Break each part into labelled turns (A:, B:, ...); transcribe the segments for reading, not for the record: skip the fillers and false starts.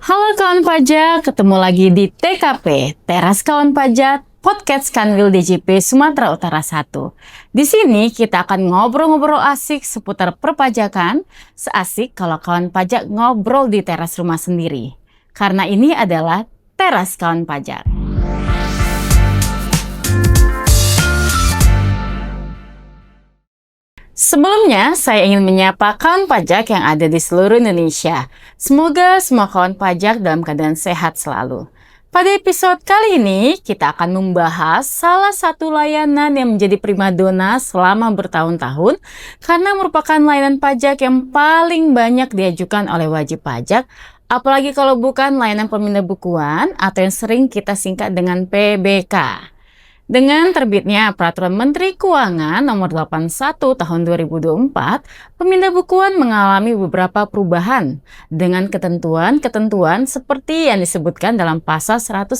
A: Halo kawan pajak, ketemu lagi di TKP, Teras Kawan Pajak, Podcast Kanwil DJP Sumatera Utara 1. Di sini kita akan ngobrol-ngobrol asik seputar perpajakan, seasik kalau kawan pajak ngobrol di teras rumah sendiri. Karena ini adalah Teras Kawan Pajak. Sebelumnya, saya ingin menyapa kawan pajak yang ada di seluruh Indonesia. Semoga semua kawan pajak dalam keadaan sehat selalu. Pada episode kali ini, kita akan membahas salah satu layanan yang menjadi primadona selama bertahun-tahun karena merupakan layanan pajak yang paling banyak diajukan oleh wajib pajak, apalagi kalau bukan layanan pemindah bukuan atau yang sering kita singkat dengan PBK. Dengan terbitnya Peraturan Menteri Keuangan Nomor 81 Tahun 2024, pemindah bukuan mengalami beberapa perubahan dengan ketentuan-ketentuan seperti yang disebutkan dalam Pasal 109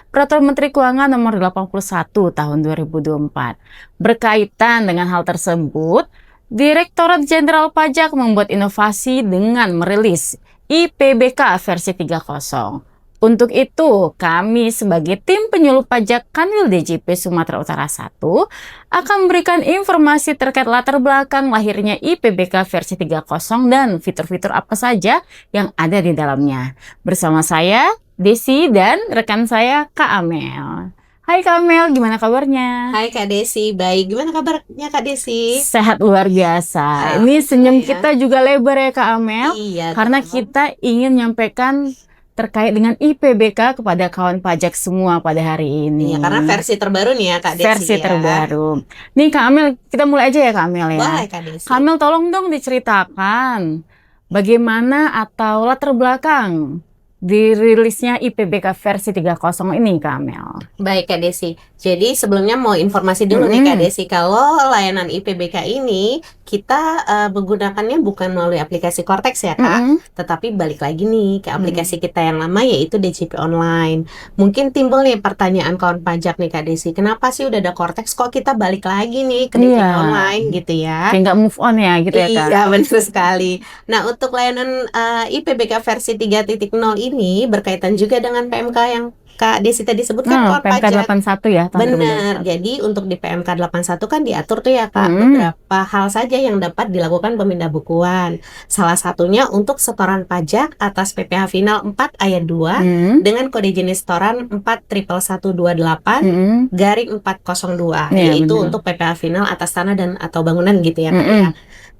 A: Peraturan Menteri Keuangan Nomor 81 Tahun 2024. Berkaitan dengan hal tersebut, Direktorat Jenderal Pajak membuat inovasi dengan merilis IPBK versi 3.0. Untuk itu, kami sebagai tim penyuluh pajak Kanwil DJP Sumatera Utara 1 akan memberikan informasi terkait latar belakang lahirnya IPBK versi 3.0 dan fitur-fitur apa saja yang ada di dalamnya. Bersama saya, Desi, dan rekan saya, Kak Amel. Hai Kak Amel, gimana kabarnya?
B: Hai Kak Desi, baik. Gimana kabarnya Kak Desi?
A: Sehat luar biasa. Ini senyum kita juga lebar ya Kak Amel.
B: Iya,
A: karena kita ingin menyampaikan terkait dengan IPBK kepada kawan pajak semua pada hari ini.
B: Iya, karena versi terbaru nih ya Kak Desi.
A: Versi terbaru. Nih Kak Amel, kita mulai aja ya Kak Amel ya.
B: Boleh Kak Desi.
A: Kak Amel tolong dong diceritakan bagaimana atau latar belakang dirilisnya IPBK versi 3.0 ini Kak Amel.
B: Baik Kak Desi. Jadi sebelumnya mau informasi dulu nih Kak Desi, kalau layanan IPBK ini kita menggunakannya bukan melalui aplikasi Cortex ya Kak, tetapi balik lagi nih ke aplikasi kita yang lama yaitu DJP Online. Mungkin timbul nih pertanyaan kawan pajak nih Kak Desi, kenapa sih udah ada Cortex kok kita balik lagi nih ke DJP Online gitu ya?
A: Kayak nggak move on ya gitu ya Kak?
B: Iya benar sekali. Nah untuk layanan IPBK versi 3.0 ini berkaitan juga dengan PMK yang Kak Desi tadi sebutkan, kawan
A: PMK
B: pajak.
A: 81 ya.
B: Benar. Jadi untuk di PMK 81 kan diatur tuh ya Kak, beberapa hal saja yang dapat dilakukan pemindah bukuan. Salah satunya untuk setoran pajak atas PPh Final 4 ayat 2 dengan kode jenis setoran 411128 garing 402, yaitu untuk PPh Final atas tanah dan atau bangunan gitu ya Kak ya.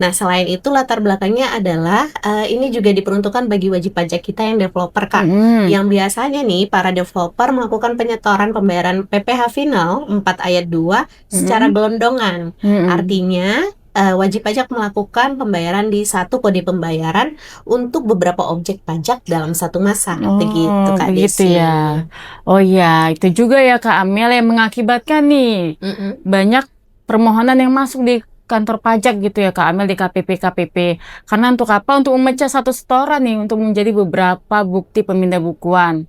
B: Nah, selain itu latar belakangnya adalah ini juga diperuntukkan bagi wajib pajak kita yang developer Kak. Yang biasanya nih para developer melakukan penyetoran pembayaran PPh Final 4 ayat 2 secara gelondongan. Artinya wajib pajak melakukan pembayaran di satu kode pembayaran untuk beberapa objek pajak dalam satu masa. Begitu Kak Desi.
A: Ya. Oh ya, itu juga ya Kak Amel yang mengakibatkan nih banyak permohonan yang masuk di kantor pajak gitu ya Kak Amel, di KPP. Karena untuk apa? Untuk memecah satu setoran nih untuk menjadi beberapa bukti pemindah bukuan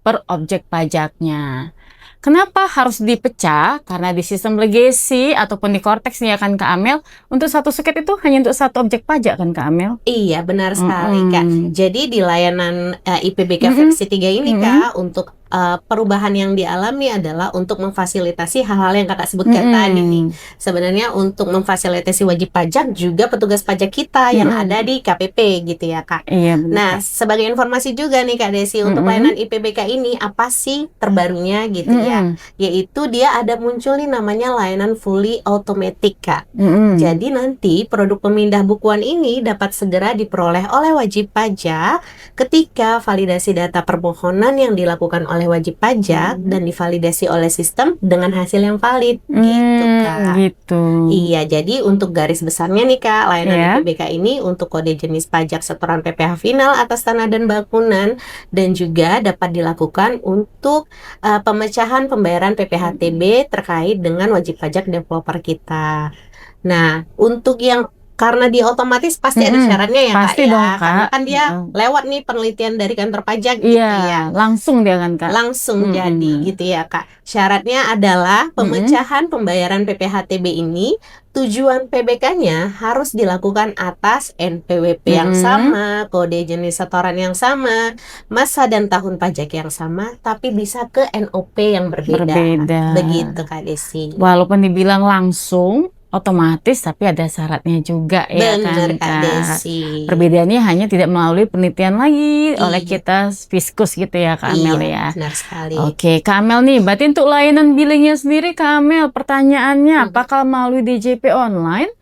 A: per objek pajaknya. Kenapa harus dipecah? Karena di sistem legacy ataupun di Cortex nih ya kan Kak Amel, untuk satu suket itu hanya untuk satu objek pajak kan Kak Amel?
B: Iya benar sekali Kak. Jadi di layanan IPBK versi 3 ini Kak, untuk perubahan yang dialami adalah untuk memfasilitasi hal-hal yang Kakak sebutkan tadi nih. Sebenarnya untuk memfasilitasi wajib pajak juga petugas pajak kita yang ada di KPP gitu ya Kak.
A: Iya, benar.
B: Nah sebagai informasi juga nih Kak Desi, untuk layanan IPBK ini apa sih terbarunya gitu ya, yaitu dia ada muncul nih namanya layanan fully automatic Kak. Jadi nanti produk pemindah bukuan ini dapat segera diperoleh oleh wajib pajak ketika validasi data permohonan yang dilakukan oleh wajib pajak dan divalidasi oleh sistem dengan hasil yang valid gitu Kak.
A: Gitu.
B: Iya, jadi untuk garis besarnya nih Kak, layanan IPBK ini untuk kode jenis pajak setoran PPh Final atas tanah dan bangunan, dan juga dapat dilakukan untuk pemecahan pembayaran PPh-TB terkait dengan wajib pajak developer kita. Nah, untuk yang karena dia otomatis pasti ada syaratnya ya
A: pasti
B: Kak
A: dong,
B: ya.
A: Kak.
B: Karena kan dia lewat nih penelitian dari kantor pajak gitu ya.
A: Langsung dia kan Kak.
B: Langsung jadi gitu ya Kak. Syaratnya adalah pemecahan pembayaran PPh-TB ini tujuan PBK-nya harus dilakukan atas NPWP yang sama, kode jenis setoran yang sama, masa dan tahun pajak yang sama, tapi bisa ke NOP yang berbeda. Begitu Kak Desi.
A: Walaupun dibilang langsung otomatis, tapi ada syaratnya juga ya kan
B: Kak Desi.
A: Perbedaannya hanya tidak melalui penelitian lagi oleh kita Fiskus gitu ya Kak Amel ya.
B: Benar sekali.
A: Oke Kak Amel nih, berarti untuk layanan billingnya sendiri Kak Amel, pertanyaannya apakah melalui DJP online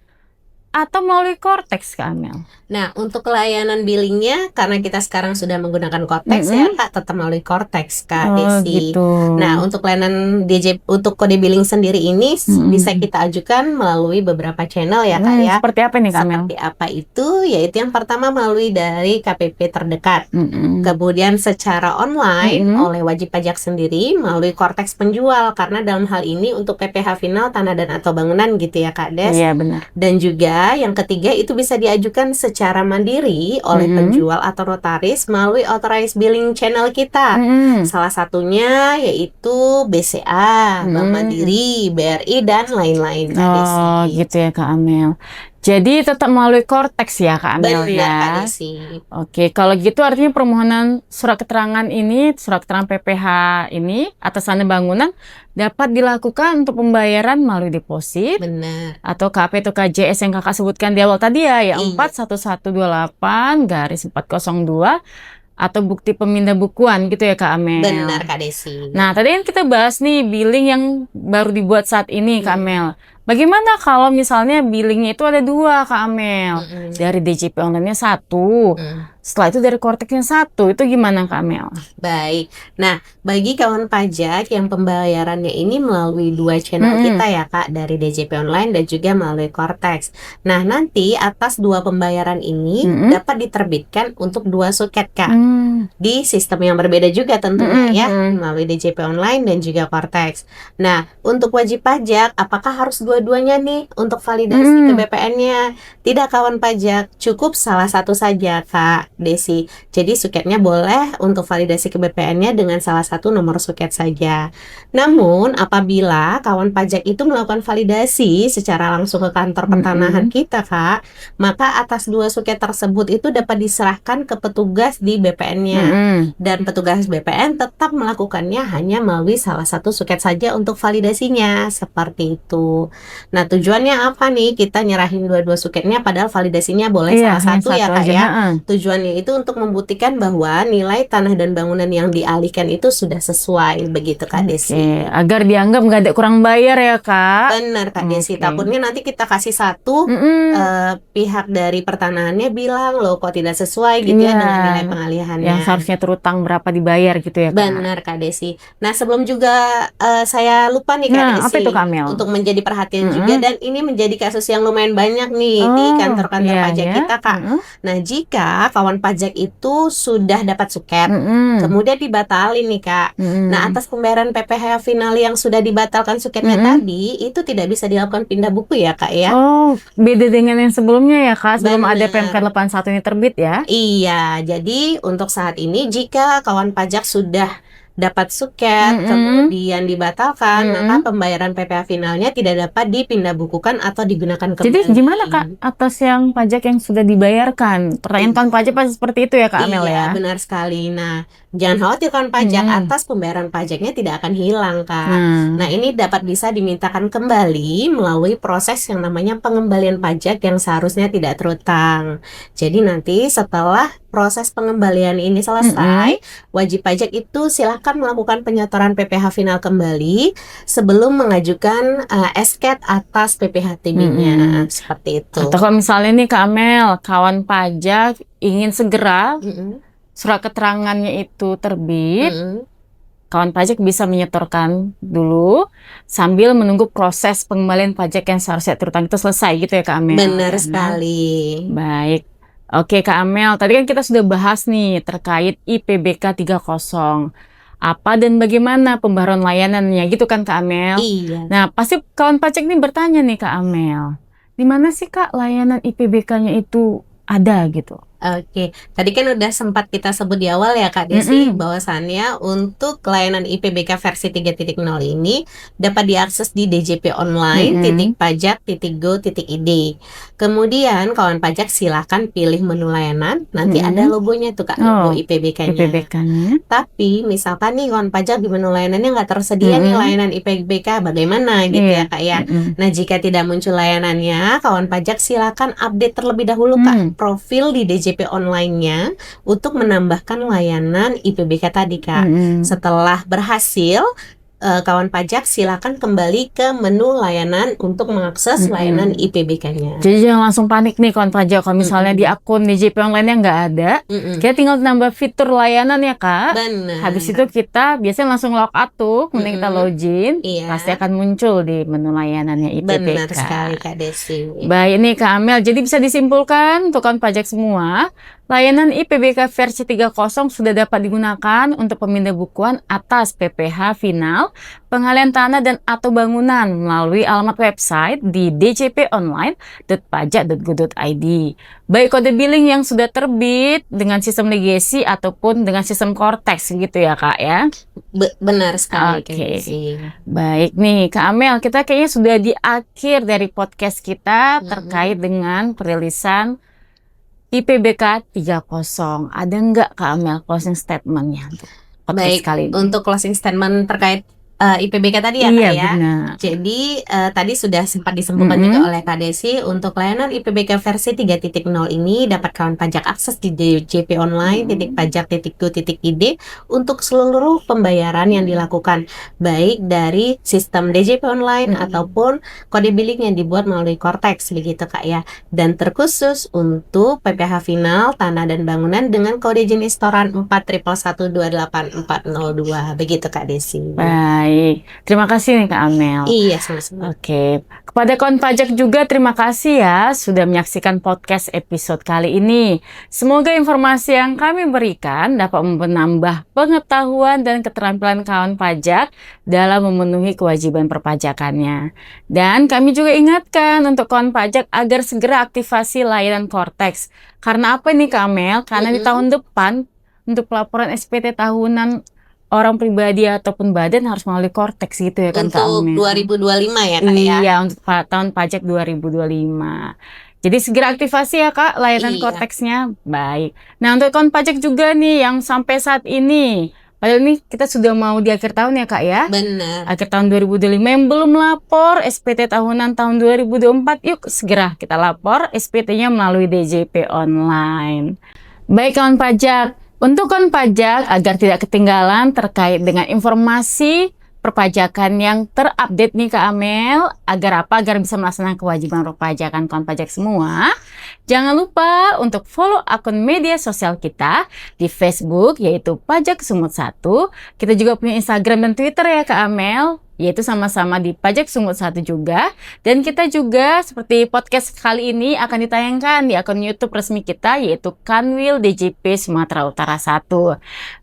A: atau melalui Cortex Kak Amel?
B: Nah, untuk layanan billingnya, karena kita sekarang sudah menggunakan Cortex ya Kak, tetap melalui Cortex Kak Desi.
A: Gitu.
B: Nah, untuk layanan untuk kode billing sendiri ini bisa kita ajukan melalui beberapa channel ya Kak ya.
A: Seperti apa nih Kak Amel?
B: Seperti apa itu? Yaitu yang pertama melalui dari KPP terdekat. Kemudian secara online oleh wajib pajak sendiri melalui Cortex penjual, karena dalam hal ini untuk PPh final tanah dan atau bangunan gitu ya Kak Des.
A: Iya benar.
B: Dan juga yang ketiga itu bisa diajukan secara mandiri oleh penjual atau notaris melalui authorized billing channel kita. Salah satunya yaitu BCA, Bank Mandiri, BRI dan lain-lain.
A: Oh gitu ya Kak Amel. Jadi tetap melalui Cortex ya Kak Amel ya. Oke, kalau gitu artinya permohonan surat keterangan ini, surat keterangan PPh ini atas tanah bangunan dapat dilakukan untuk pembayaran melalui deposit.
B: Benar.
A: Atau KP atau KJS yang Kakak sebutkan di awal tadi ya, 41128-402 atau bukti pemindah bukuan gitu ya Kak Amel.
B: Benar Kak Desi.
A: Nah, tadi kan kita bahas nih billing yang baru dibuat saat ini Kak Amel. Bagaimana kalau misalnya billingnya itu ada 2 Kak Amel? Dari DJP online-nya 1, setelah itu dari Cortex-nya 1, itu gimana Kak Amel?
B: Baik, nah bagi kawan pajak yang pembayarannya ini melalui 2 channel kita ya Kak, dari DJP online dan juga melalui Cortex. Nah nanti atas 2 pembayaran ini dapat diterbitkan untuk 2 suket Kak, di sistem yang berbeda juga tentunya ya, melalui DJP online dan juga Cortex. Nah untuk wajib pajak, apakah harus dua-duanya nih untuk validasi ke BPN-nya? Tidak kawan pajak, cukup salah satu saja Kak Desi. Jadi suketnya boleh untuk validasi ke BPN-nya dengan salah satu nomor suket saja. Namun apabila kawan pajak itu melakukan validasi secara langsung ke kantor pertanahan kita Kak, maka atas 2 suket tersebut itu dapat diserahkan ke petugas di BPN-nya. Dan petugas BPN tetap melakukannya hanya melalui salah satu suket saja untuk validasinya. Seperti itu. Nah tujuannya apa nih kita nyerahin 2 suketnya padahal validasinya boleh salah satu ya Kak ya. Tujuannya itu untuk membuktikan bahwa nilai tanah dan bangunan yang dialihkan itu sudah sesuai, begitu Kak Desi.
A: Agar dianggap nggak ada kurang bayar ya Kak.
B: Benar Kak Desi. Takutnya nanti kita kasih satu, pihak dari pertanahannya bilang loh kok tidak sesuai gitu ya dengan nilai pengalihannya.
A: Yang seharusnya terutang berapa dibayar gitu ya Kak.
B: Benar Kak Desi. Nah sebelum juga saya lupa nih Kak Desi,
A: apa itu Kak Amel?
B: Untuk menjadi perhatian juga, dan ini menjadi kasus yang lumayan banyak nih di kantor-kantor pajak kita Kak. Nah jika kawan pajak itu sudah dapat suket, kemudian dibatalin nih Kak. Nah atas pembayaran PPh final yang sudah dibatalkan suketnya tadi, itu tidak bisa dilakukan pindah buku ya Kak ya.
A: Oh, beda dengan yang sebelumnya ya Kak, sebelum ada PMK 81 ini terbit ya.
B: Iya, jadi untuk saat ini jika kawan pajak sudah dapat suket kemudian dibatalkan, maka pembayaran PPh finalnya tidak dapat dipindah bukukan atau digunakan kembali.
A: Jadi gimana Kak atas yang pajak yang sudah dibayarkan? Pertanyaan kawan pajak pasti seperti itu ya Kak Amel ya.
B: Iya benar sekali. Nah jangan khawatir kawan pajak, atas pembayaran pajaknya tidak akan hilang Kak. Nah ini dapat bisa dimintakan kembali melalui proses yang namanya pengembalian pajak yang seharusnya tidak terutang. Jadi nanti setelah proses pengembalian ini selesai, wajib pajak itu silahkan melakukan penyetoran PPh final kembali sebelum mengajukan SKED atas PPh-TB-nya. Seperti itu.
A: Atau kalau misalnya nih Kak Amel, kawan pajak ingin segera surat keterangannya itu terbit, kawan pajak bisa menyetorkan dulu sambil menunggu proses pengembalian pajak yang seharusnya terutang itu selesai gitu ya Kak Amel.
B: Benar sekali.
A: Baik. Oke Kak Amel, tadi kan kita sudah bahas nih terkait IPBK 30. Apa dan bagaimana pembaruan layanannya gitu kan Kak Amel?
B: Iya.
A: Nah pasti kawan pajak nih bertanya nih Kak Amel, di mana sih Kak layanan IPBK-nya itu ada gitu?
B: Oke, tadi kan udah sempat kita sebut di awal ya Kak Desi, bahwasannya untuk layanan IPBK versi 3.0 ini dapat diakses di djponline.pajak.go.id. Kemudian kawan pajak silakan pilih menu layanan, nanti ada logonya tuh Kak, logo IPBK-nya. Tapi misalkan nih kawan pajak di menu layanannya nggak tersedia nih layanan IPBK, bagaimana gitu ya Kak ya. Nah, jika tidak muncul layanannya, kawan pajak silakan update terlebih dahulu Kak profil di DJP online-nya untuk menambahkan layanan IPBK tadi Kak. Setelah berhasil, kawan pajak silakan kembali ke menu layanan untuk mengakses layanan IPBK-nya.
A: Jadi jangan langsung panik nih kawan pajak kalau misalnya di akun DJP online-nya nggak ada, kita tinggal nambah fitur layanan ya Kak.
B: Benar.
A: Habis itu kita biasanya langsung log out tuh, kemudian kita login, pasti akan muncul di menu layanannya IPBK.
B: Benar sekali Kak Desi.
A: Baik nih Kak Amel, jadi bisa disimpulkan untuk kawan pajak semua, layanan IPBK versi 3.0 sudah dapat digunakan untuk pemindahan atas PPh final, pengalihan tanah dan atau bangunan melalui alamat website di djponline.pajak.go.id. Baik kode billing yang sudah terbit dengan sistem legacy ataupun dengan sistem Cortex gitu ya Kak ya.
B: Benar sekali Kak
A: Oke.
B: Desi.
A: Baik nih Kak Amel, kita kayaknya sudah di akhir dari podcast kita terkait dengan perilisan IPBK 3.0. Ada nggak Kak Amel closing statement-nya untuk podcast kali ini?
B: Untuk closing statement terkait IPBK tadi ya Kak ya.
A: Benar.
B: Jadi tadi sudah sempat disebutkan juga oleh Kak Desi, untuk layanan IPBK versi 3.0 ini dapat kawan pajak akses di djponline.pajak.go.id untuk seluruh pembayaran yang dilakukan, baik dari sistem DJP online ataupun kode billing yang dibuat melalui Cortex begitu Kak ya. Dan terkhusus untuk PPh final tanah dan bangunan dengan kode jenis setoran 411128402 begitu Kak Desi.
A: Baik, terima kasih nih Kak Amel.
B: Iya, sama-sama.
A: Oke, kepada kawan pajak juga terima kasih ya sudah menyaksikan podcast episode kali ini. Semoga informasi yang kami berikan dapat menambah pengetahuan dan keterampilan kawan pajak dalam memenuhi kewajiban perpajakannya. Dan kami juga ingatkan untuk kawan pajak agar segera aktivasi layanan Cortex. Karena apa nih Kak Amel? Karena di tahun depan untuk pelaporan SPT tahunan orang pribadi ataupun badan harus melalui Cortex gitu ya kan Kak Amel.
B: Untuk 2025 ya Kak ya?
A: Iya, untuk tahun pajak 2025. Jadi segera aktivasi ya Kak layanan Cortex-nya. Baik. Nah untuk kawan pajak juga nih yang sampai saat ini, padahal ini kita sudah mau di akhir tahun ya Kak ya?
B: Benar.
A: Akhir tahun 2025 yang belum lapor SPT tahunan tahun 2024, yuk segera kita lapor SPT-nya melalui DJP online. Baik kawan pajak, untuk kawan pajak agar tidak ketinggalan terkait dengan informasi perpajakan yang terupdate nih Kak Amel, agar apa? Agar bisa melaksanakan kewajiban perpajakan kawan pajak semua. Jangan lupa untuk follow akun media sosial kita di Facebook yaitu Pajak Sumut 1. Kita juga punya Instagram dan Twitter ya Kak Amel, yaitu sama-sama di Pajak Sumut 1 juga. Dan kita juga seperti podcast kali ini akan ditayangkan di akun YouTube resmi kita yaitu Kanwil DJP Sumatera Utara 1.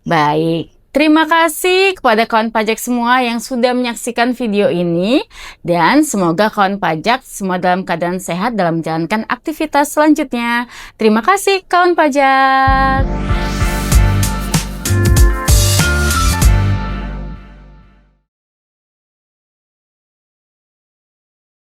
A: Baik. Terima kasih kepada kawan pajak semua yang sudah menyaksikan video ini. Dan semoga kawan pajak semua dalam keadaan sehat dalam menjalankan aktivitas selanjutnya. Terima kasih kawan pajak.